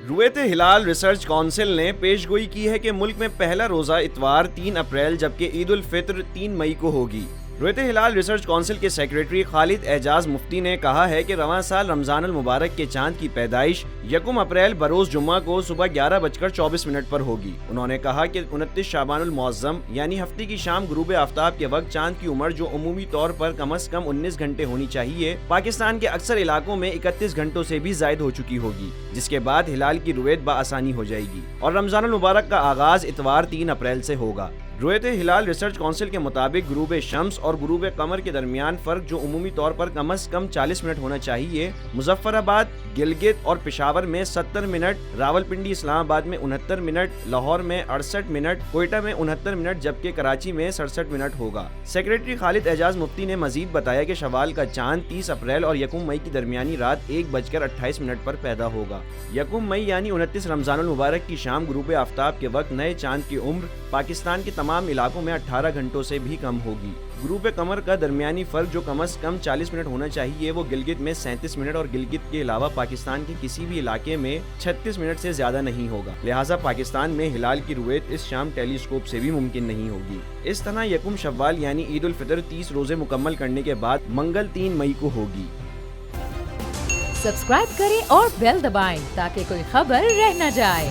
رویت ہلال research council نے پیش گوئی کی ہے کہ ملک میں پہلا روزہ اتوار 3 اپریل جبکہ عید الفطر 3 مئی کو ہوگی۔ رویت ہلال ریسرچ کونسل کے سیکریٹری خالد اعجاز مفتی نے کہا ہے کہ رواں سال رمضان المبارک کے چاند کی پیدائش 1 اپریل بروز جمعہ کو صبح 11:24 پر ہوگی۔ انہوں نے کہا کہ 29 شعبان المعظم یعنی ہفتے کی شام غروب آفتاب کے وقت چاند کی عمر جو عمومی طور پر کم از کم 19 گھنٹے ہونی چاہیے، پاکستان کے اکثر علاقوں میں 31 گھنٹوں سے بھی زائد ہو چکی ہوگی، جس کے بعد ہلال کی رویت بآسانی ہو جائے گی اور رمضان المبارک کا آغاز اتوار 3 اپریل سے ہوگا۔ رویت ہلال ریسرچ کونسل کے مطابق غروب شمس اور غروب قمر کے درمیان فرق جو عمومی طور پر کم از کم 40 منٹ ہونا چاہیے، مظفر آباد، گلگت اور پشاور میں 70 منٹ، راولپنڈی اسلام آباد میں 69 منٹ، لاہور میں 68 منٹ، کوئٹہ میں 69 منٹ جبکہ کراچی میں 67 منٹ ہوگا۔ سیکریٹری خالد اعجاز مفتی نے مزید بتایا کہ شوال کا چاند 30 اپریل اور 1 مئی کی درمیانی رات 1:28 پر پیدا ہوگا۔ 1 مئی یعنی 29 رمضان المبارک کی شام غروب آفتاب کے وقت نئے چاند کی عمر پاکستان کے تمام علاقوں میں 18 گھنٹوں سے بھی کم ہوگی۔ غروب قمر کا درمیانی فرق جو کم از کم 40 منٹ ہونا چاہیے وہ گلگت میں 37 منٹ اور گلگت کے علاوہ پاکستان کے کسی بھی علاقے میں 36 منٹ سے زیادہ نہیں ہوگا، لہٰذا پاکستان میں ہلال کی رویت اس شام ٹیلی اسکوپ سے بھی ممکن نہیں ہوگی۔ اس طرح 1 شوال یعنی عید الفطر 30 روزے مکمل کرنے کے بعد منگل 3 مئی کو ہوگی۔ سبسکرائب کریں اور بیل دبائیں تاکہ کوئی خبر رہ نہ جائے۔